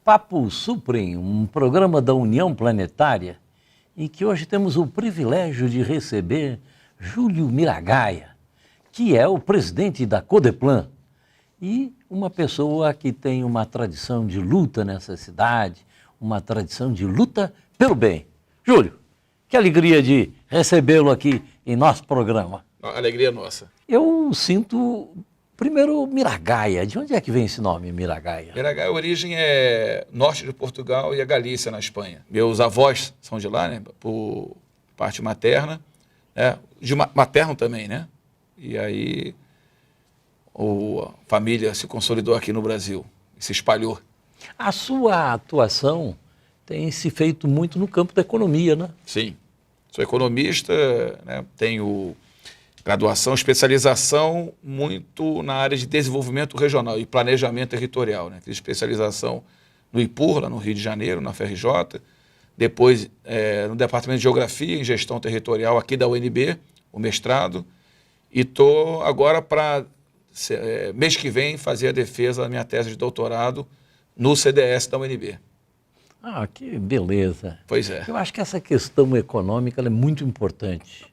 Papo Suprem, um programa da União Planetária, em que hoje temos o privilégio de receber Júlio Miragaia, que é o presidente da Codeplan e uma pessoa que tem uma tradição de luta nessa cidade, uma tradição de luta pelo bem. Júlio, que alegria de recebê-lo aqui em nosso programa. Alegria nossa. Eu sinto, primeiro, Miragaia. De onde é que vem esse nome, Miragaia? Miragaia, a origem é norte de Portugal e a Galícia, na Espanha. Meus avós são de lá, né, por parte materna, né, de materno também, né? E aí a família se consolidou aqui no Brasil, se espalhou. A sua atuação tem se feito muito no campo da economia, né? Sim, sou economista, né, tenho graduação, especialização muito na área de desenvolvimento regional e planejamento territorial, né? Fiz especialização no IPUR, lá no Rio de Janeiro, na FRJ, depois no Departamento de Geografia e Gestão Territorial aqui da UNB, o mestrado, e estou agora para, mês que vem, fazer a defesa da minha tese de doutorado no CDS da UNB. Ah, que beleza. Pois é. Eu acho que essa questão econômica ela é muito importante.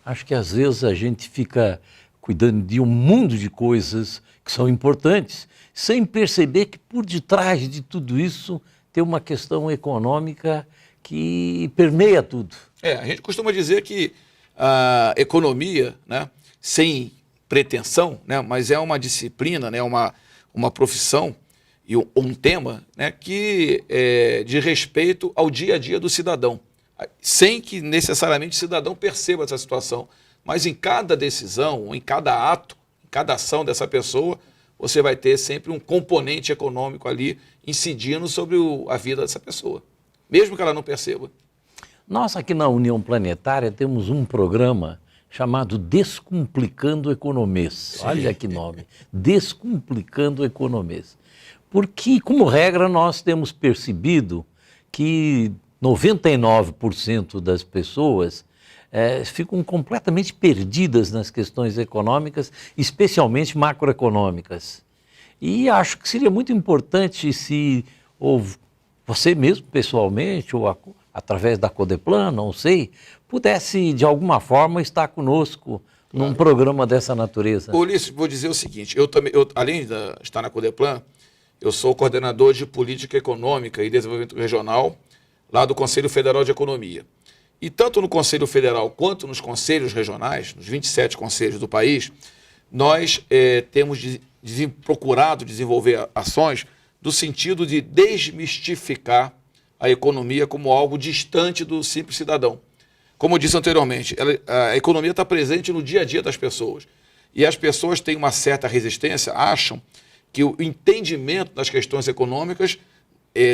Acho que às vezes a gente fica cuidando de um mundo de coisas que são importantes, sem perceber que por detrás de tudo isso tem uma questão econômica que permeia tudo. A gente costuma dizer que a economia, né, sem pretensão, né, mas é uma disciplina, né, uma profissão e um tema, né, que diz respeito ao dia a dia do cidadão, sem que necessariamente o cidadão perceba essa situação. Mas em cada decisão, em cada ato, em cada ação dessa pessoa, você vai ter sempre um componente econômico ali incidindo sobre a vida dessa pessoa, mesmo que ela não perceba. Nós aqui na União Planetária temos um programa chamado Descomplicando Economês. Sim. Olha que nome, Descomplicando Economês. Porque, como regra, nós temos percebido que 99% das pessoas ficam completamente perdidas nas questões econômicas, especialmente macroeconômicas. E acho que seria muito importante se você mesmo, pessoalmente, ou através da Codeplan, não sei, pudesse, de alguma forma, estar conosco num programa dessa natureza. Ulisses, vou dizer o seguinte, além de estar na Codeplan, eu sou coordenador de Política Econômica e Desenvolvimento Regional, lá do Conselho Federal de Economia. E tanto no Conselho Federal quanto nos conselhos regionais, nos 27 conselhos do país, nós temos procurado desenvolver ações no sentido de desmistificar a economia como algo distante do simples cidadão. Como eu disse anteriormente, a economia está presente no dia a dia das pessoas. E as pessoas têm uma certa resistência, acham que o entendimento das questões econômicas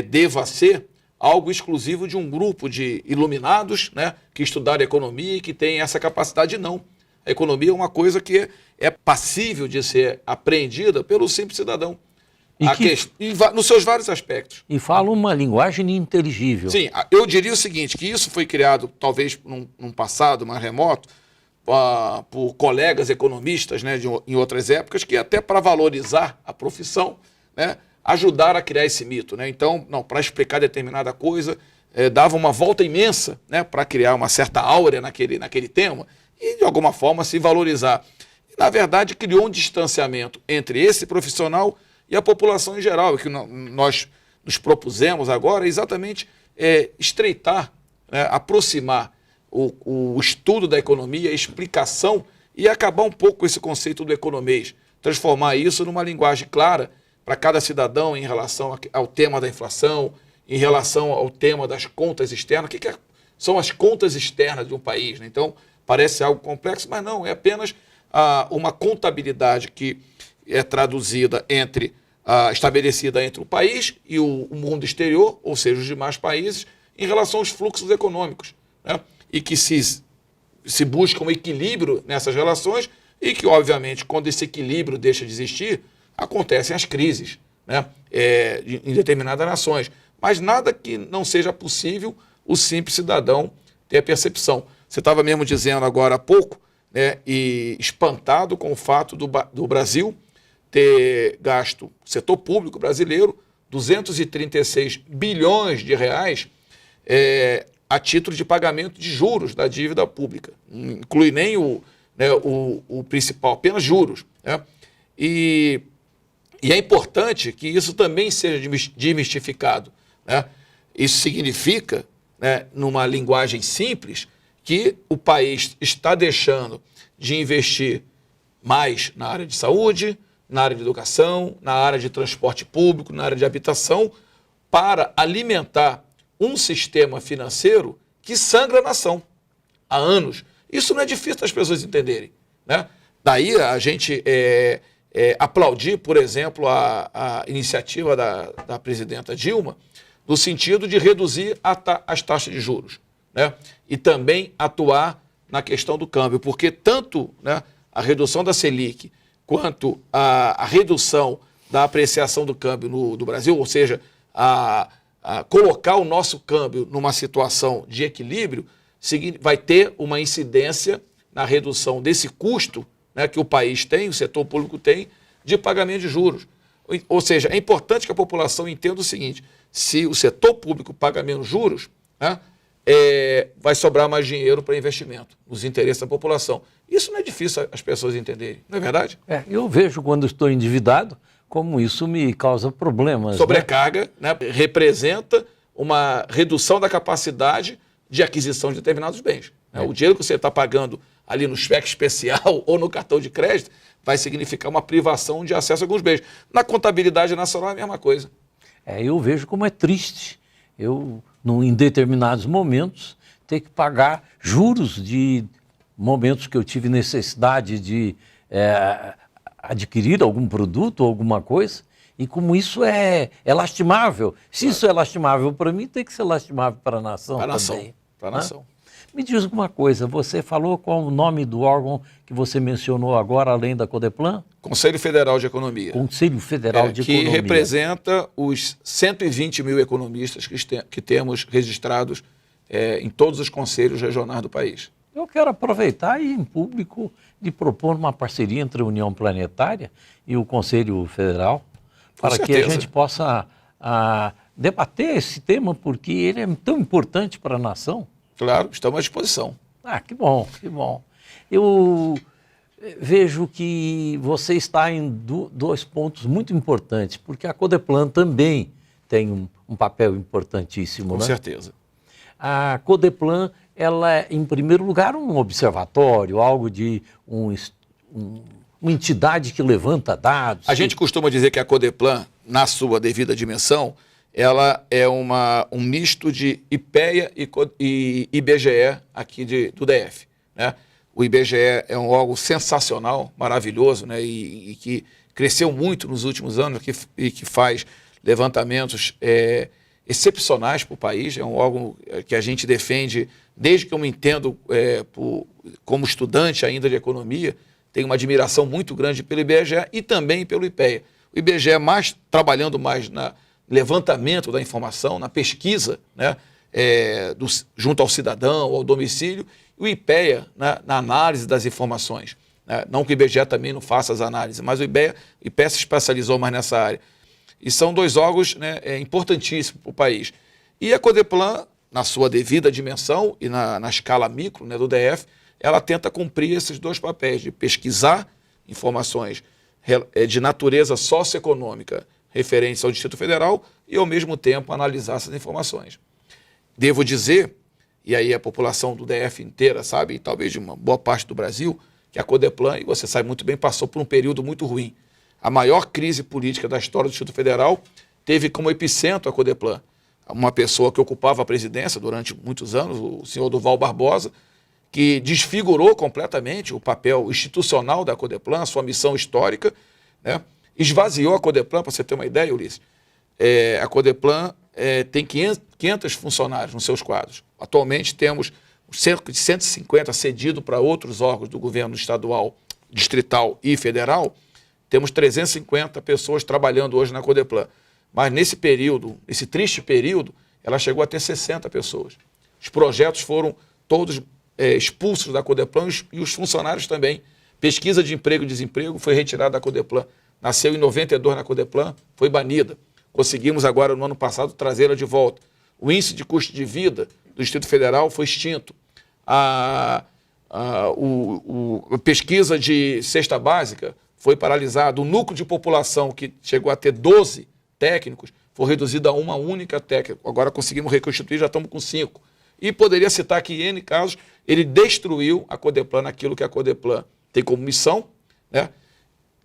deva ser algo exclusivo de um grupo de iluminados, né, que estudaram economia e que tem essa capacidade. Não. A economia é uma coisa que é passível de ser apreendida pelo simples cidadão. Nos seus vários aspectos. E fala uma linguagem inteligível. Sim, eu diria o seguinte, que isso foi criado, talvez num passado mais remoto, por colegas economistas, né, em outras épocas, que até para valorizar a profissão, né, ajudaram a criar esse mito, né? Então, para explicar determinada coisa, dava uma volta imensa, né, para criar uma certa áurea naquele tema e, de alguma forma, se valorizar. E, na verdade, criou um distanciamento entre esse profissional e a população em geral. O que nós nos propusemos agora é exatamente estreitar, né, aproximar o estudo da economia, a explicação e acabar um pouco com esse conceito do economês, transformar isso numa linguagem clara para cada cidadão em relação ao tema da inflação, em relação ao tema das contas externas. O que são as contas externas de um país, né? Então, parece algo complexo, mas não, é apenas uma contabilidade que é traduzida estabelecida entre o país e o mundo exterior, ou seja, os demais países, em relação aos fluxos econômicos, né? E que se busca um equilíbrio nessas relações e que, obviamente, quando esse equilíbrio deixa de existir, acontecem as crises, né, em determinadas nações. Mas nada que não seja possível o simples cidadão ter a percepção. Você estava mesmo dizendo agora há pouco, né, e espantado com o fato do Brasil ter gasto, o setor público brasileiro, 236 bilhões de reais a título de pagamento de juros da dívida pública. Não inclui nem o principal, apenas juros, né? E é importante que isso também seja desmistificado, né? Isso significa, né, numa linguagem simples, que o país está deixando de investir mais na área de saúde, na área de educação, na área de transporte público, na área de habitação, para alimentar um sistema financeiro que sangra a nação há anos. Isso não é difícil das pessoas entenderem, né? Daí a gente aplaudir, por exemplo, a iniciativa da presidenta Dilma, no sentido de reduzir as taxas de juros, né? E também atuar na questão do câmbio, porque tanto, né, a redução da Selic quanto a redução da apreciação do câmbio do Brasil, ou seja, a colocar o nosso câmbio numa situação de equilíbrio, vai ter uma incidência na redução desse custo, né, que o país tem, o setor público tem, de pagamento de juros. Ou seja, é importante que a população entenda o seguinte: se o setor público paga menos juros, né, vai sobrar mais dinheiro para investimento, nos interesses da população. Isso não é difícil as pessoas entenderem, não é verdade? Eu vejo quando estou endividado como isso me causa problemas. Sobrecarga, né, representa uma redução da capacidade de aquisição de determinados bens. O dinheiro que você está pagando ali no cheque especial ou no cartão de crédito vai significar uma privação de acesso a alguns bens. Na contabilidade nacional é a mesma coisa. Eu vejo como é triste em determinados momentos, ter que pagar juros de momentos que eu tive necessidade de adquirir algum produto ou alguma coisa, e como isso é lastimável. Se isso é lastimável para mim, tem que ser lastimável para a nação também. Para a nação. Me diz uma coisa, você falou qual o nome do órgão que você mencionou agora, além da Codeplan? Conselho Federal de Economia. Conselho Federal de Economia. Que representa os 120 mil economistas que temos registrados em todos os conselhos regionais do país. Eu quero aproveitar e, em público, de propor uma parceria entre a União Planetária e o Conselho Federal, para que a gente possa debater esse tema, porque ele é tão importante para a nação. Claro, estamos à disposição. Que bom, que bom. Eu vejo que você está em dois pontos muito importantes, porque a Codeplan também tem um papel importantíssimo. Com certeza. A Codeplan, ela é, em primeiro lugar, um observatório, algo de uma entidade que levanta dados. A gente costuma dizer que a Codeplan, na sua devida dimensão, ela é um misto de IPEA e IBGE aqui do DF, né? O IBGE é um órgão sensacional, maravilhoso, né? E que cresceu muito nos últimos anos e que faz levantamentos excepcionais para o país. É um órgão que a gente defende desde que eu me entendo como estudante ainda de economia. Tenho uma admiração muito grande pelo IBGE e também pelo IPEA. O IBGE trabalhando mais na levantamento da informação, na pesquisa, né, junto ao cidadão, ao domicílio, e o IPEA, né, na análise das informações. Né? Não que o IBGE também não faça as análises, mas o IPEA se especializou mais nessa área. E são dois órgãos, né, importantíssimos para o país. E a Codeplan, na sua devida dimensão e na escala micro, né, do DF, ela tenta cumprir esses dois papéis, de pesquisar informações de natureza socioeconômica referentes ao Distrito Federal e, ao mesmo tempo, analisar essas informações. Devo dizer, e aí a população do DF inteira sabe, e talvez de uma boa parte do Brasil, que a Codeplan, e você sabe muito bem, passou por um período muito ruim. A maior crise política da história do Distrito Federal teve como epicentro a Codeplan. Uma pessoa que ocupava a presidência durante muitos anos, o senhor Durval Barbosa, que desfigurou completamente o papel institucional da Codeplan, a sua missão histórica, né? Esvaziou a Codeplan, para você ter uma ideia, Ulisses. A Codeplan tem 500 funcionários nos seus quadros. Atualmente temos cerca de 150 cedido para outros órgãos do governo estadual, distrital e federal. Temos 350 pessoas trabalhando hoje na Codeplan. Mas nesse período, esse triste período, ela chegou a ter 60 pessoas. Os projetos foram todos expulsos da Codeplan e os funcionários também. Pesquisa de emprego e desemprego foi retirada da Codeplan. Nasceu em 92 na Codeplan, foi banida. Conseguimos agora, no ano passado, trazê-la de volta. O índice de custo de vida do Distrito Federal foi extinto. A pesquisa de cesta básica foi paralisada. O núcleo de população, que chegou a ter 12 técnicos, foi reduzido a uma única técnica. Agora conseguimos reconstituir, já estamos com 5. E poderia citar aqui N casos. Ele destruiu a Codeplan naquilo que a Codeplan tem como missão, né?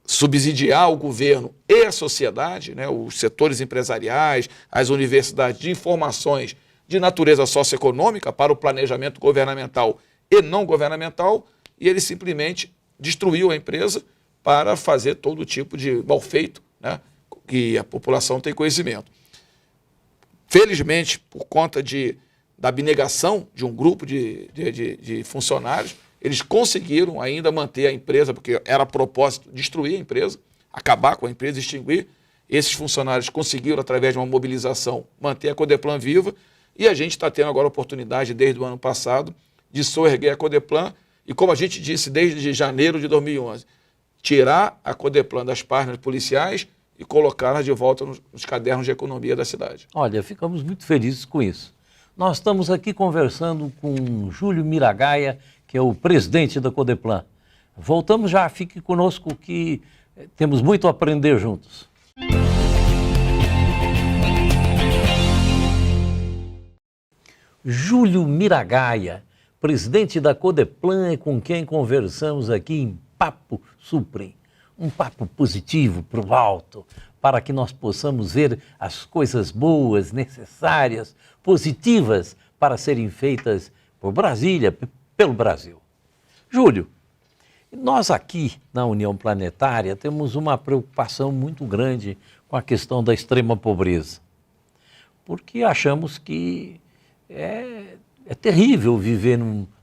Subsidiar o governo e a sociedade, né? Os setores empresariais, as universidades, de informações de natureza socioeconômica para o planejamento governamental e não governamental, e ele simplesmente destruiu a empresa para fazer todo tipo de malfeito, né? Que a população tem conhecimento. Felizmente, por conta da abnegação de um grupo de funcionários, eles conseguiram ainda manter a empresa, porque era a propósito destruir a empresa, acabar com a empresa, extinguir. Esses funcionários conseguiram, através de uma mobilização, manter a Codeplan viva, e a gente está tendo agora a oportunidade, desde o ano passado, de soerguer a Codeplan, e como a gente disse desde janeiro de 2011, tirar a Codeplan das páginas policiais e colocá-la de volta nos cadernos de economia da cidade. Olha, ficamos muito felizes com isso. Nós estamos aqui conversando com Júlio Miragaia, que é o presidente da Codeplan. Voltamos já, fique conosco que temos muito a aprender juntos. Júlio Miragaia, presidente da Codeplan, com quem conversamos aqui em Papo Suprem. Um papo positivo para o alto, para que nós possamos ver as coisas boas, necessárias, positivas para serem feitas por Brasília, pelo Brasil. Júlio, nós aqui na União Planetária temos uma preocupação muito grande com a questão da extrema pobreza, porque achamos que é terrível viver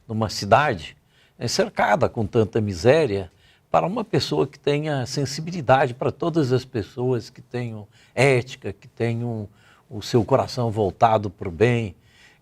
numa cidade cercada com tanta miséria, para uma pessoa que tenha sensibilidade, para todas as pessoas que tenham ética, que tenham o seu coração voltado para o bem.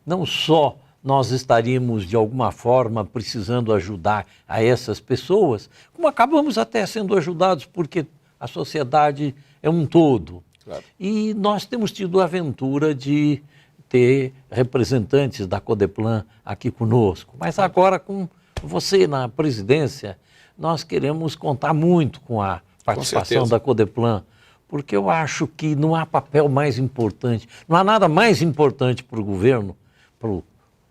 Não só nós estaríamos, de alguma forma, precisando ajudar a essas pessoas, como acabamos até sendo ajudados, porque a sociedade é um todo. Claro. E nós temos tido a aventura de ter representantes da Codeplan aqui conosco. Mas agora, com você na presidência, nós queremos contar muito com a participação da Codeplan, porque eu acho que não há papel mais importante, não há nada mais importante para o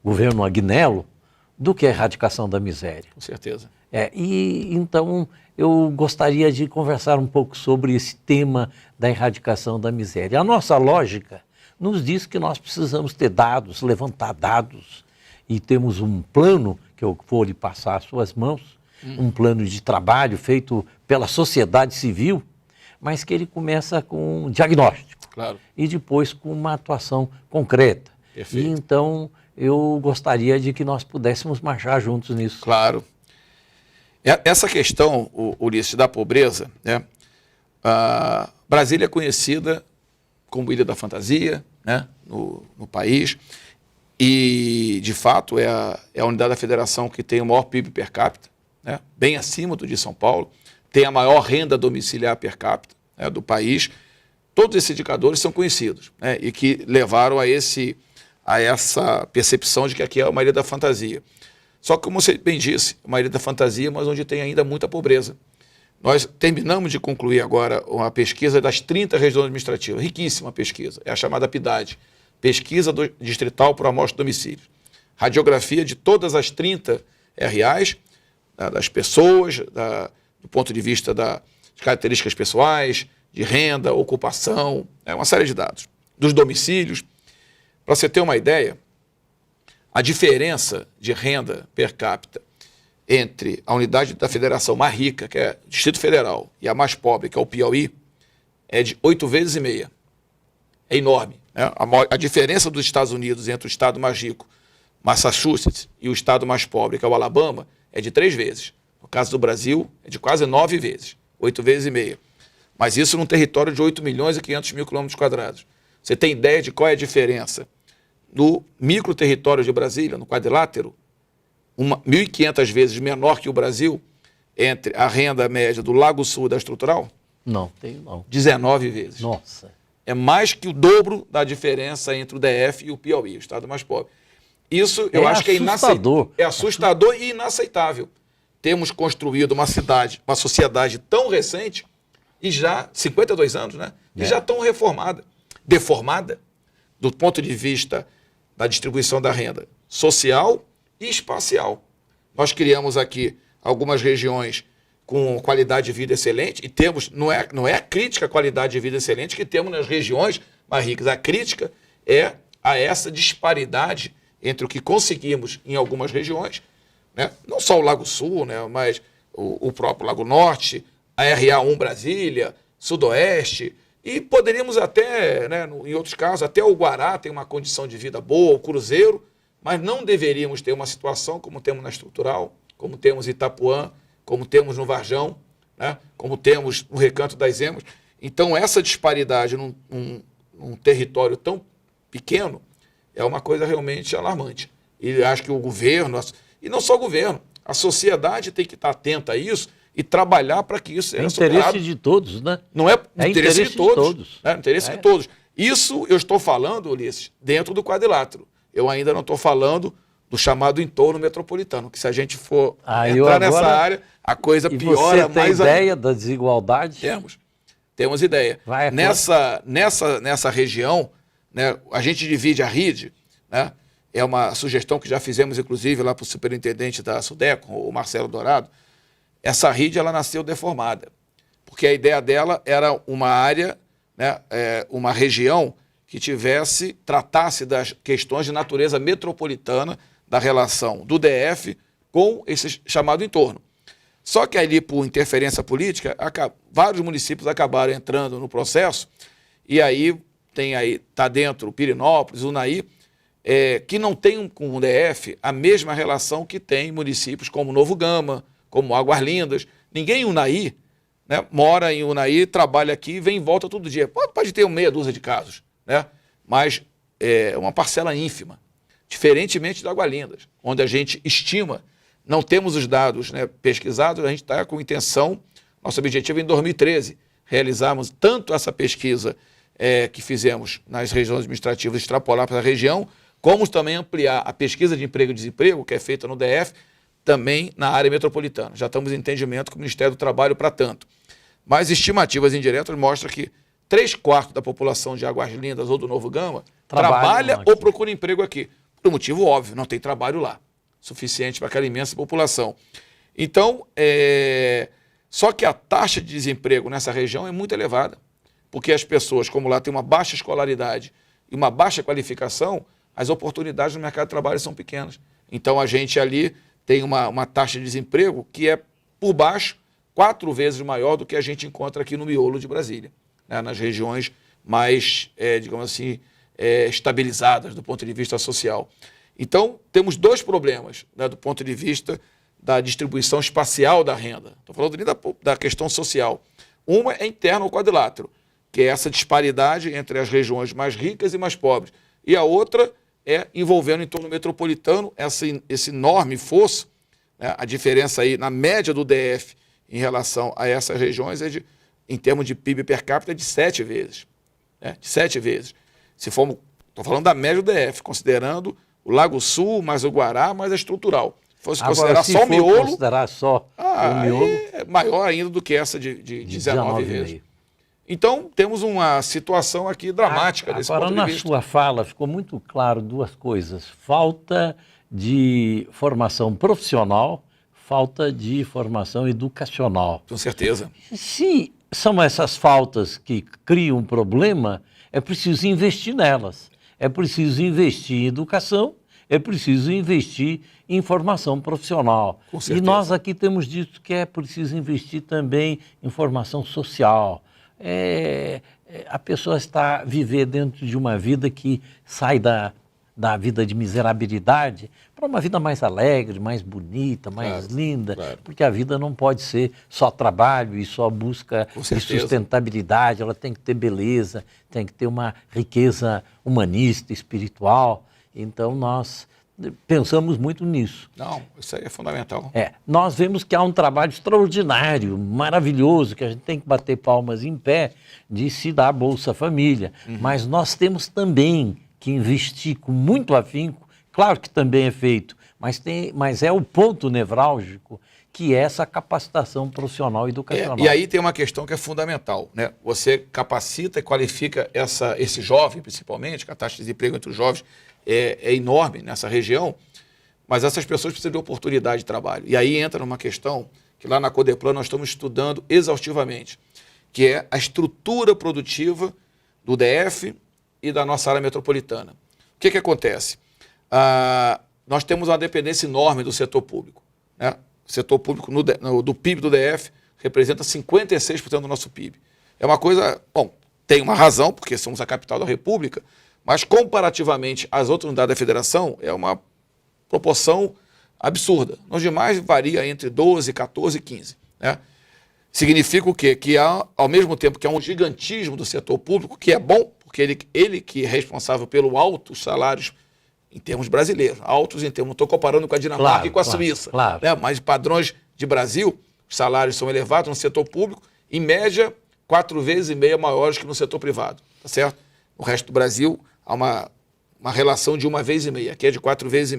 governo Agnello, do que a erradicação da miséria. Com certeza. E então eu gostaria de conversar um pouco sobre esse tema da erradicação da miséria. A nossa lógica nos diz que nós precisamos ter dados, levantar dados, e temos um plano que eu vou lhe passar às suas mãos, um plano de trabalho feito pela sociedade civil, mas que ele começa com um diagnóstico. Claro. E depois com uma atuação concreta. Perfeito. E então eu gostaria de que nós pudéssemos marchar juntos nisso. Claro. Essa questão, Ulisses, da pobreza, né? Brasília é conhecida como Ilha da Fantasia, né? no país, e de fato é a unidade da federação que tem o maior PIB per capita, né? Bem acima do de São Paulo, tem a maior renda domiciliar per capita, né, do país. Todos esses indicadores são conhecidos, né, e que levaram a essa percepção de que aqui é uma ilha da fantasia. Só que, como você bem disse, uma ilha da fantasia, mas onde tem ainda muita pobreza. Nós terminamos de concluir agora uma pesquisa das 30 regiões administrativas, riquíssima pesquisa, é a chamada PIDAD, Pesquisa Distrital por Amostra de Domicílios. Radiografia de todas as 30 RAs, das pessoas, do ponto de vista das características pessoais, de renda, ocupação, uma série de dados. Dos domicílios. Para você ter uma ideia, a diferença de renda per capita entre a unidade da federação mais rica, que é o Distrito Federal, e a mais pobre, que é o Piauí, é de 8,5 vezes. É enorme, né? A diferença dos Estados Unidos entre o estado mais rico, Massachusetts, e o estado mais pobre, que é o Alabama, é de 3 vezes. No caso do Brasil, é de quase 9 vezes, 8,5 vezes. Mas isso num território de 8.500.000 km². Você tem ideia de qual é a diferença no microterritório de Brasília, no quadrilátero, 1.500 vezes menor que o Brasil, entre a renda média do Lago Sul e da estrutural? Não, tem não. 19 vezes. Nossa. é mais que o dobro da diferença entre o DF e o Piauí, o estado mais pobre. Isso eu acho que é inaceitável. É assustador e inaceitável. Temos construído uma sociedade tão recente, e já 52 anos, né? E já tão deformada, do ponto de vista da distribuição da renda social e espacial. Nós criamos aqui algumas regiões com qualidade de vida excelente, e temos, não é a crítica à qualidade de vida excelente que temos nas regiões mais ricas, a crítica é a essa disparidade entre o que conseguimos em algumas regiões, né? Não só o Lago Sul, né? Mas o próprio Lago Norte, a RA1 Brasília, Sudoeste, e poderíamos até, né, em outros casos, até o Guará tem uma condição de vida boa, o Cruzeiro, mas não deveríamos ter uma situação como temos na Estrutural, como temos em Itapuã, como temos no Varjão, né, como temos no Recanto das Emas. Então, essa disparidade num território tão pequeno é uma coisa realmente alarmante. E acho que o governo, e não só o governo, a sociedade tem que estar atenta a isso e trabalhar para que isso seja superado. É interesse de todos, né? Não é interesse de todos. É interesse de todos. Isso eu estou falando, Ulisses, dentro do quadrilátero. Eu ainda não estou falando do chamado entorno metropolitano, que se a gente for entrar nessa área, a coisa piora mais. Você tem ideia da desigualdade? Temos ideia. Nessa região, né, a gente divide a RID, né? É uma sugestão que já fizemos, inclusive, lá para o superintendente da SUDECO, o Marcelo Dourado. Essa RID ela nasceu deformada, porque a ideia dela era uma área, né, uma região que tratasse das questões de natureza metropolitana, da relação do DF com esse chamado entorno. Só que ali, por interferência política, vários municípios acabaram entrando no processo, e aí está dentro Pirenópolis, Unai, que não tem com o DF a mesma relação que tem municípios como Novo Gama, como Águas Lindas. Ninguém em Unai, né, mora em Unai, trabalha aqui e vem e volta todo dia. Pode ter meia dúzia de casos, né, mas é uma parcela ínfima. Diferentemente de Águas Lindas, onde a gente estima, não temos os dados, né, pesquisados, a gente está com intenção, nosso objetivo em 2013, realizarmos tanto essa pesquisa que fizemos nas regiões administrativas, extrapolar para a região, como também ampliar a pesquisa de emprego e desemprego, que é feita no DF, também na área metropolitana. Já estamos em entendimento com o Ministério do Trabalho para tanto. Mas estimativas indiretas mostram que 3/4 da população de Águas Lindas ou do Novo Gama trabalha ou procura emprego aqui. Por um motivo óbvio, não tem trabalho lá, suficiente para aquela imensa população. Então, só que a taxa de desemprego nessa região é muito elevada, porque as pessoas, como lá tem uma baixa escolaridade e uma baixa qualificação, as oportunidades no mercado de trabalho são pequenas. Então, a gente ali tem uma taxa de desemprego que é, por baixo, 4 vezes maior do que a gente encontra aqui no miolo de Brasília, né, nas regiões mais, digamos assim, estabilizadas do ponto de vista social. Então, temos dois problemas, né, do ponto de vista da distribuição espacial da renda. Estou falando ali da questão social. Uma é interna ao quadrilátero, que é essa disparidade entre as regiões mais ricas e mais pobres. E a outra é envolvendo o entorno metropolitano, esse enorme fosso, né, a diferença aí na média do DF em relação a essas regiões em termos de PIB per capita, é de 7 vezes. Né, de 7 vezes. Estou falando da média do DF, considerando o Lago Sul, mais o Guará, mais a Estrutural. Se fosse considerar só o miolo, considerar só o miolo, é maior ainda do que essa de 19 vezes. Então, temos uma situação aqui dramática desse ponto de vista. Agora, na sua fala, ficou muito claro duas coisas. Falta de formação profissional, falta de formação educacional. Com certeza. Se são essas faltas que criam um problema, é preciso investir nelas. É preciso investir em educação, é preciso investir em formação profissional. Com certeza. E nós aqui temos dito que é preciso investir também em formação social. A pessoa está a viver dentro de uma vida que sai da vida de miserabilidade para uma vida mais alegre, mais bonita, mais linda, porque a vida não pode ser só trabalho e só busca de sustentabilidade, ela tem que ter beleza, tem que ter uma riqueza humanista, espiritual. Então nós pensamos muito nisso. Não, isso aí é fundamental. Nós vemos que há um trabalho extraordinário, maravilhoso, que a gente tem que bater palmas em pé de se dar Bolsa Família. Mas nós temos também que investir com muito afinco, claro que também é feito, mas é o ponto nevrálgico, que é essa capacitação profissional e educacional. E aí tem uma questão que é fundamental, né? Você capacita e qualifica esse jovem, principalmente, que a taxa de desemprego entre os jovens é enorme nessa região, mas essas pessoas precisam de oportunidade de trabalho. E aí entra numa questão que lá na Codeplan nós estamos estudando exaustivamente, que é a estrutura produtiva do DF e da nossa área metropolitana. O que acontece? Nós temos uma dependência enorme do setor público, né? O setor público do PIB do DF representa 56% do nosso PIB. É uma coisa, bom, tem uma razão, porque somos a capital da República, mas comparativamente às outras unidades da federação, é uma proporção absurda. Nos demais varia entre 12, 14 e 15. Né? Significa o quê? Que ao mesmo tempo que há um gigantismo do setor público, que é bom, porque ele que é responsável pelo altos salários em termos brasileiros, altos em termos, não estou comparando com a Dinamarca e com a Suíça, né? Mas padrões de Brasil, os salários são elevados no setor público, em média, 4,5 vezes maiores que no setor privado, tá certo? No resto do Brasil, há uma relação de 1,5 vezes, aqui é de 4,5 vezes.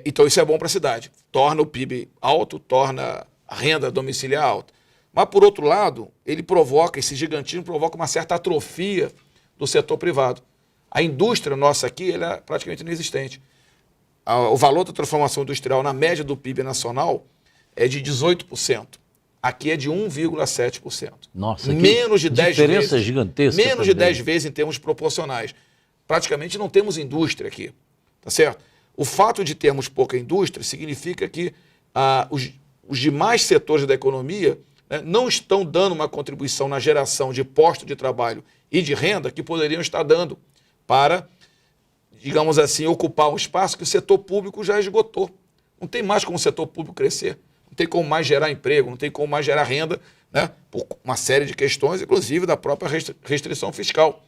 Então isso é bom para a cidade, torna o PIB alto, torna a renda domiciliar alta. Mas, por outro lado, esse gigantismo provoca uma certa atrofia do setor privado. A indústria nossa aqui ela é praticamente inexistente. O valor da transformação industrial na média do PIB nacional é de 18%. Aqui é de 1,7%. Nossa, menos de 10 diferença vezes, gigantesca. Menos de 10 vezes em termos proporcionais. Praticamente não temos indústria aqui. Tá certo? O fato de termos pouca indústria significa que os demais setores da economia, né, não estão dando uma contribuição na geração de postos de trabalho e de renda que poderiam estar dando para, digamos assim, ocupar um espaço que o setor público já esgotou. Não tem mais como o setor público crescer, não tem como mais gerar emprego, não tem como mais gerar renda, né, por uma série de questões, inclusive da própria restrição fiscal.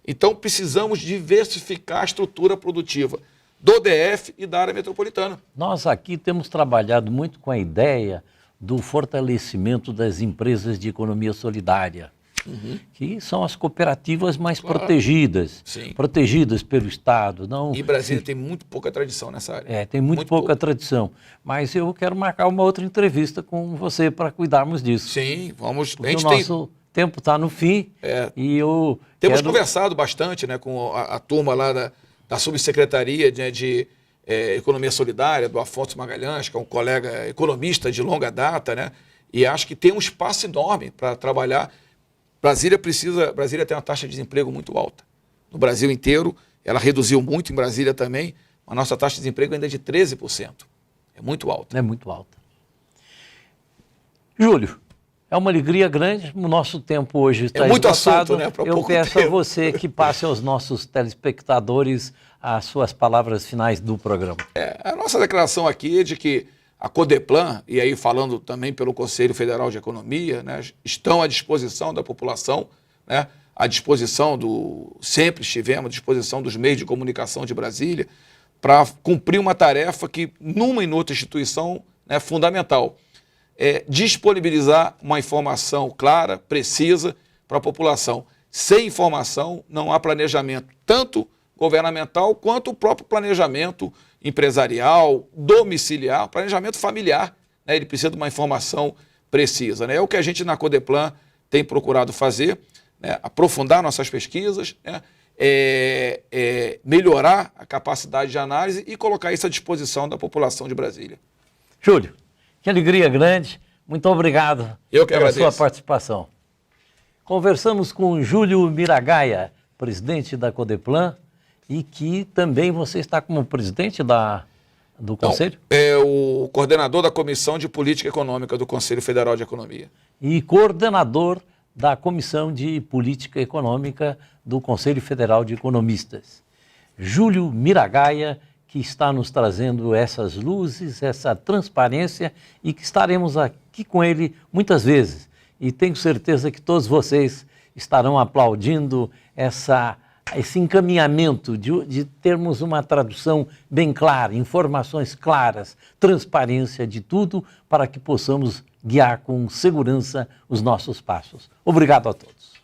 Então, precisamos diversificar a estrutura produtiva do DF e da área metropolitana. Nós aqui temos trabalhado muito com a ideia do fortalecimento das empresas de economia solidária. Que são as cooperativas mais protegidas, protegidas pelo Estado. Não, e Brasília tem muito pouca tradição nessa área. Tem muito pouca tradição. Mas eu quero marcar uma outra entrevista com você para cuidarmos disso. Sim, vamos. Porque o nosso tempo está no fim e eu temos conversado bastante, né, com a turma lá da Subsecretaria de Economia Solidária, do Afonso Magalhães, que é um colega economista de longa data, né, e acho que tem um espaço enorme para trabalhar. Brasília tem uma taxa de desemprego muito alta. No Brasil inteiro, ela reduziu muito em Brasília também, mas a nossa taxa de desemprego ainda é de 13%. É muito alta. É muito alta. Júlio, é uma alegria grande, o nosso tempo hoje está muito esgotado. Assunto, né? Eu peço a você que passe aos nossos telespectadores as suas palavras finais do programa. A nossa declaração aqui é de que a Codeplan, e aí falando também pelo Conselho Federal de Economia, né, estão à disposição da população, né, sempre estivemos à disposição dos meios de comunicação de Brasília, para cumprir uma tarefa que, numa e noutra instituição, é fundamental. Disponibilizar uma informação clara, precisa, para a população. Sem informação, não há planejamento, tanto governamental quanto o próprio planejamento empresarial, domiciliar, planejamento familiar, né? Ele precisa de uma informação precisa, né? É o que a gente na Codeplan tem procurado fazer, né? Aprofundar nossas pesquisas, né? Melhorar a capacidade de análise e colocar isso à disposição da população de Brasília. Júlio, que alegria grande, muito obrigado pela sua participação. Conversamos com Júlio Miragaia, presidente da Codeplan, e que também você está como presidente do Conselho? É o coordenador da Comissão de Política Econômica do Conselho Federal de Economia. E coordenador da Comissão de Política Econômica do Conselho Federal de Economistas. Júlio Miragaia, que está nos trazendo essas luzes, essa transparência e que estaremos aqui com ele muitas vezes. E tenho certeza que todos vocês estarão aplaudindo essa esse encaminhamento de termos uma tradução bem clara, informações claras, transparência de tudo, para que possamos guiar com segurança os nossos passos. Obrigado a todos.